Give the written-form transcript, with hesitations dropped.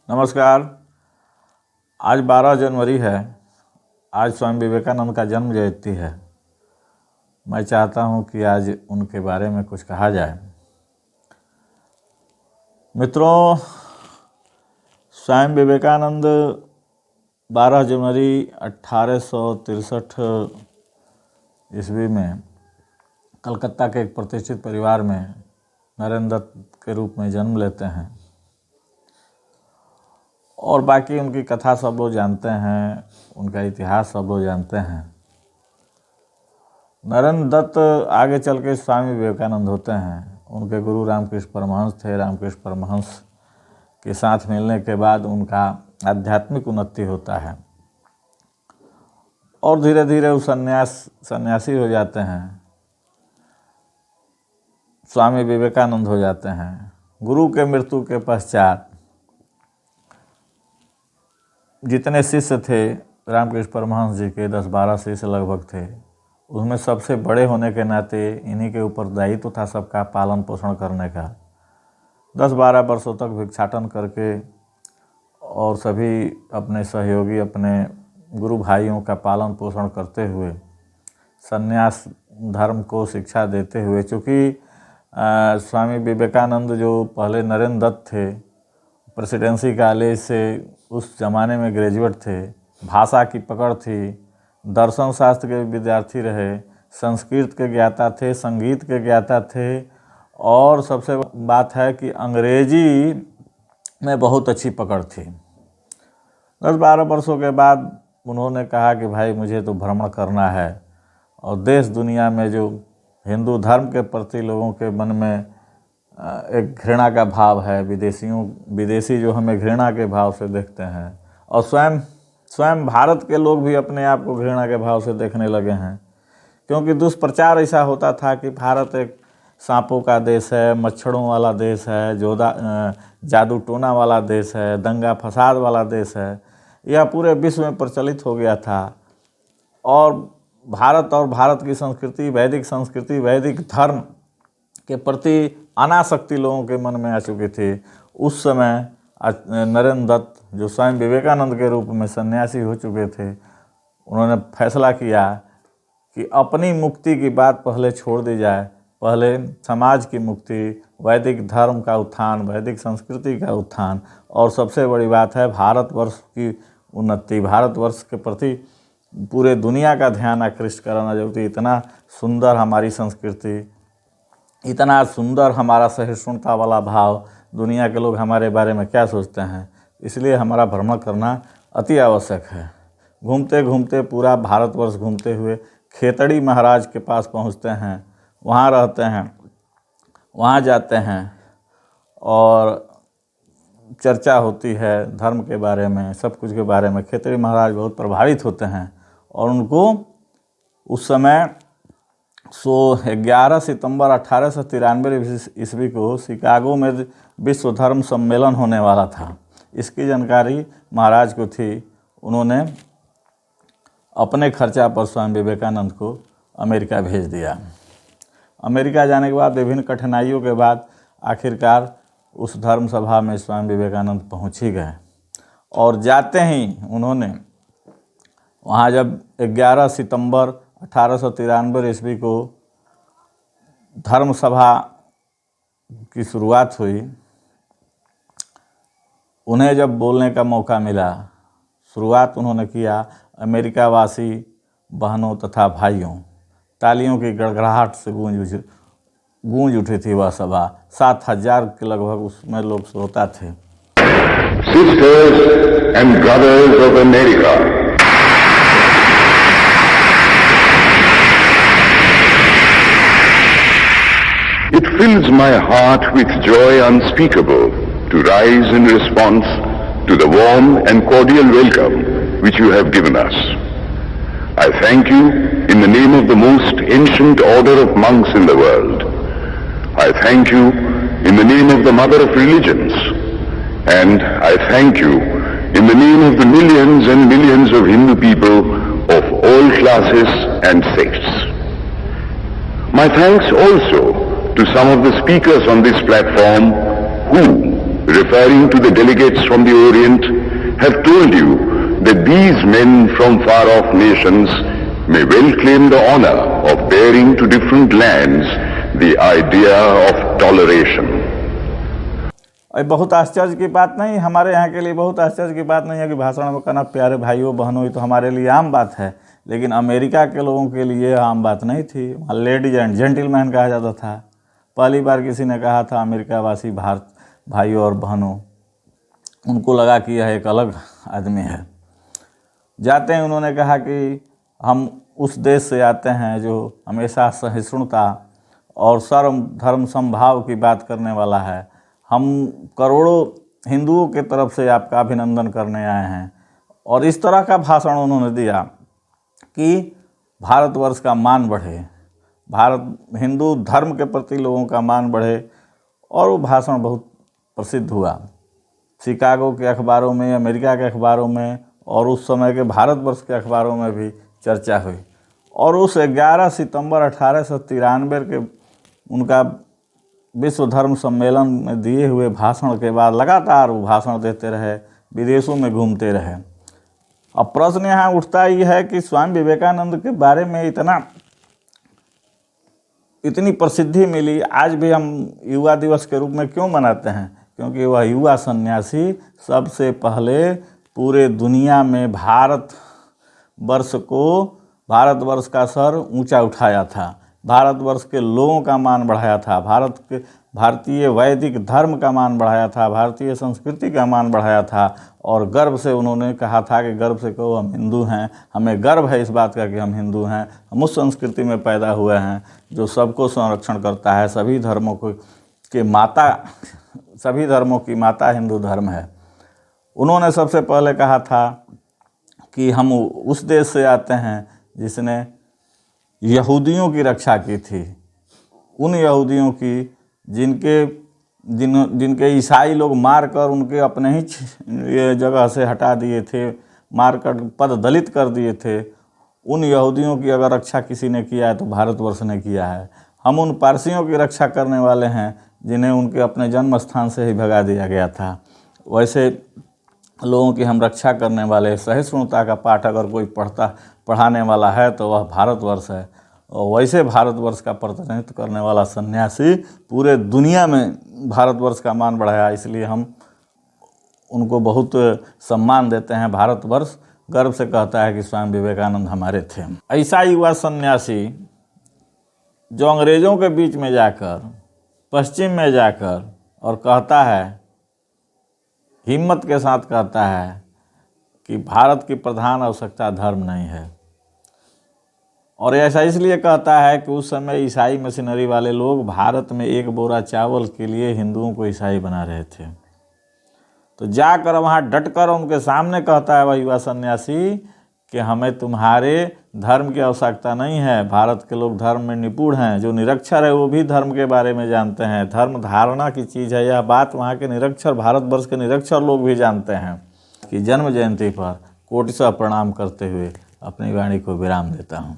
नमस्कार। आज 12 जनवरी है। आज स्वामी विवेकानंद का जन्म जयंती है। मैं चाहता हूं कि आज उनके बारे में कुछ कहा जाए। मित्रों, स्वामी विवेकानंद 12 जनवरी 1863 ईस्वी में कलकत्ता के एक प्रतिष्ठित परिवार में नरेंद्र दत्त के रूप में जन्म लेते हैं और बाकी उनकी कथा सब लोग जानते हैं, उनका इतिहास सब लोग जानते हैं। नरेंद्र दत्त आगे चल के स्वामी विवेकानंद होते हैं। उनके गुरु रामकृष्ण परमहंस थे। रामकृष्ण परमहंस के साथ मिलने के बाद उनका आध्यात्मिक उन्नति होता है और धीरे धीरे वो सन्यासी हो जाते हैं, स्वामी विवेकानंद हो जाते हैं। गुरु के मृत्यु के पश्चात जितने शिष्य थे रामकृष्ण परमहंस जी के 10-12 शिष्य लगभग थे, उसमें सबसे बड़े होने के नाते इन्हीं के ऊपर दायित्व था सबका पालन पोषण करने का। 10-12 वर्षों तक भिक्षाटन करके और सभी अपने सहयोगी अपने गुरु भाइयों का पालन पोषण करते हुए संन्यास धर्म को शिक्षा देते हुए, चूँकि स्वामी विवेकानंद जो पहले नरेंद्र दत्त थे, प्रेसिडेंसी कॉलेज से उस ज़माने में ग्रेजुएट थे, भाषा की पकड़ थी, दर्शन शास्त्र के विद्यार्थी रहे, संस्कृत के ज्ञाता थे, संगीत के ज्ञाता थे और सबसे बात है कि अंग्रेजी में बहुत अच्छी पकड़ थी। 10-12 वर्षों के बाद उन्होंने कहा कि भाई मुझे तो भ्रमण करना है और देश दुनिया में जो हिंदू धर्म के प्रति लोगों के मन में एक घृणा का भाव है, विदेशी जो हमें घृणा के भाव से देखते हैं और स्वयं भारत के लोग भी अपने आप को घृणा के भाव से देखने लगे हैं, क्योंकि दुष्प्रचार ऐसा होता था कि भारत एक सांपों का देश है, मच्छरों वाला देश है, जादू टोना वाला देश है, दंगा फसाद वाला देश है। यह पूरे विश्व में प्रचलित हो गया था और भारत की संस्कृति, वैदिक धर्म के प्रति अनासक्ति लोगों के मन में आ चुकी थी। उस समय नरेंद्र दत्त जो स्वामी विवेकानंद के रूप में सन्यासी हो चुके थे, उन्होंने फैसला किया कि अपनी मुक्ति की बात पहले छोड़ दी जाए। पहले समाज की मुक्ति, वैदिक धर्म का उत्थान, वैदिक संस्कृति का उत्थान और सबसे बड़ी बात है भारतवर्ष की उन्नति, भारतवर्ष के प्रति पूरे दुनिया का ध्यान आकृष्ट कराना जरूरी। इतना सुंदर हमारी संस्कृति, इतना सुंदर हमारा सहिष्णुता वाला भाव, दुनिया के लोग हमारे बारे में क्या सोचते हैं, इसलिए हमारा भ्रमण करना अति आवश्यक है। घूमते घूमते पूरा भारतवर्ष घूमते हुए खेतड़ी महाराज के पास पहुंचते हैं, वहाँ रहते हैं, वहाँ जाते हैं और चर्चा होती है धर्म के बारे में, सब कुछ के बारे में। खेतड़ी महाराज बहुत प्रभावित होते हैं और उनको उस समय 11 सितंबर 1893 ईस्वी को शिकागो में विश्व धर्म सम्मेलन होने वाला था। इसकी जानकारी महाराज को थी। उन्होंने अपने खर्चा पर स्वामी विवेकानंद को अमेरिका भेज दिया। अमेरिका जाने के बाद विभिन्न कठिनाइयों के बाद आखिरकार उस धर्म सभा में स्वामी विवेकानंद पहुंच ही गए और जाते ही उन्होंने वहाँ जब 11 सितंबर 1893 ईस्वी को धर्म सभा की शुरुआत हुई, उन्हें जब बोलने का मौका मिला, शुरुआत उन्होंने किया अमेरिका वासी बहनों तथा भाइयों, तालियों की गड़गड़ाहट से गूंज उठी थी वह सभा। 7,000 के लगभग उसमें लोग श्रोता थे। Sisters and brothers of America, it fills my heart with joy unspeakable to rise in response to the warm and cordial welcome which you have given us. I thank you in the name of the most ancient order of monks in the world. I thank you in the name of the mother of religions. And I thank you in the name of the millions and millions of Hindu people of all classes and sects. My thanks also to some of the speakers on this platform who, referring to the delegates from the Orient, have told you that these men from far-off nations may well claim the honor of bearing to different lands the idea of toleration. बहुत आश्चर्य की बात नहीं, हमारे यहाँ के लिए बहुत आश्चर्य की बात नहीं है कि भाषण में कहना प्यारे भाइयों बहनों, ये तो हमारे लिए आम बात है, लेकिन अमेरिका के लोगों के लिए आम बात नहीं थी। वहाँ लेडीज एंड जेंटलमैन कहा जाता था। पहली बार किसी ने कहा था अमेरिकावासी भारत भाइयों और बहनों, उनको लगा कि यह एक अलग आदमी है। जाते हैं उन्होंने कहा कि हम उस देश से आते हैं जो हमेशा सहिष्णुता और सर्व धर्म समभाव की बात करने वाला है। हम करोड़ों हिंदुओं के तरफ से आपका अभिनंदन करने आए हैं। और इस तरह का भाषण उन्होंने दिया कि भारतवर्ष का मान बढ़े, भारत हिंदू धर्म के प्रति लोगों का मान बढ़े। और वो भाषण बहुत प्रसिद्ध हुआ शिकागो के अखबारों में, अमेरिका के अखबारों में और उस समय के भारतवर्ष के अखबारों में भी चर्चा हुई। और उस 11 सितंबर 1893 के उनका विश्व धर्म सम्मेलन में दिए हुए भाषण के बाद लगातार वो भाषण देते रहे, विदेशों में घूमते रहे। अब प्रश्न यहाँ उठता ही है कि स्वामी विवेकानंद के बारे में इतनी प्रसिद्धि मिली, आज भी हम युवा दिवस के रूप में क्यों मनाते हैं? क्योंकि वह युवा सन्यासी सबसे पहले पूरे दुनिया में भारतवर्ष का सर ऊंचा उठाया था, भारतवर्ष के लोगों का मान बढ़ाया था, भारतीय वैदिक धर्म का मान बढ़ाया था, भारतीय संस्कृति का मान बढ़ाया था। और गर्व से उन्होंने कहा था कि गर्व से कहो हम हिंदू हैं, हमें गर्व है इस बात का कि हम हिंदू हैं, हम उस संस्कृति में पैदा हुए हैं जो सबको संरक्षण करता है। सभी धर्मों की माता हिंदू धर्म है। उन्होंने सबसे पहले कहा था कि हम उस देश से आते हैं जिसने यहूदियों की रक्षा की थी, उन यहूदियों की जिनके ईसाई लोग मारकर उनके अपने ही जगह से हटा दिए थे, मारकर पद दलित कर दिए थे। उन यहूदियों की अगर रक्षा किसी ने किया है तो भारतवर्ष ने किया है। हम उन पारसियों की रक्षा करने वाले हैं जिन्हें उनके अपने जन्म स्थान से ही भगा दिया गया था। वैसे लोगों की हम रक्षा करने वाले, सहिष्णुता का पाठ अगर कोई पढ़ाने वाला है तो वह भारतवर्ष है। और वैसे भारतवर्ष का प्रतिनिधित्व करने वाला सन्यासी पूरे दुनिया में भारतवर्ष का मान बढ़ाया, इसलिए हम उनको बहुत सम्मान देते हैं। भारतवर्ष गर्व से कहता है कि स्वामी विवेकानंद हमारे थे। ऐसा युवा सन्यासी जो अंग्रेज़ों के बीच में जाकर, पश्चिम में जाकर और कहता है, हिम्मत के साथ कहता है कि भारत की प्रधान आवश्यकता धर्म नहीं है। और ऐसा इसलिए कहता है कि उस समय ईसाई मशीनरी वाले लोग भारत में एक बोरा चावल के लिए हिंदुओं को ईसाई बना रहे थे। तो जाकर वहाँ डटकर उनके सामने कहता है वह युवा सन्यासी कि हमें तुम्हारे धर्म की आवश्यकता नहीं है, भारत के लोग धर्म में निपुण हैं, जो निरक्षर है वो भी धर्म के बारे में जानते हैं, धर्म धारणा की चीज़ है। यह बात वहाँ के निरक्षर, भारतवर्ष के निरक्षर लोग भी जानते हैं। कि जन्म जयंती पर कोटिशः प्रणाम करते हुए अपनी वाणी को विराम देता हूँ।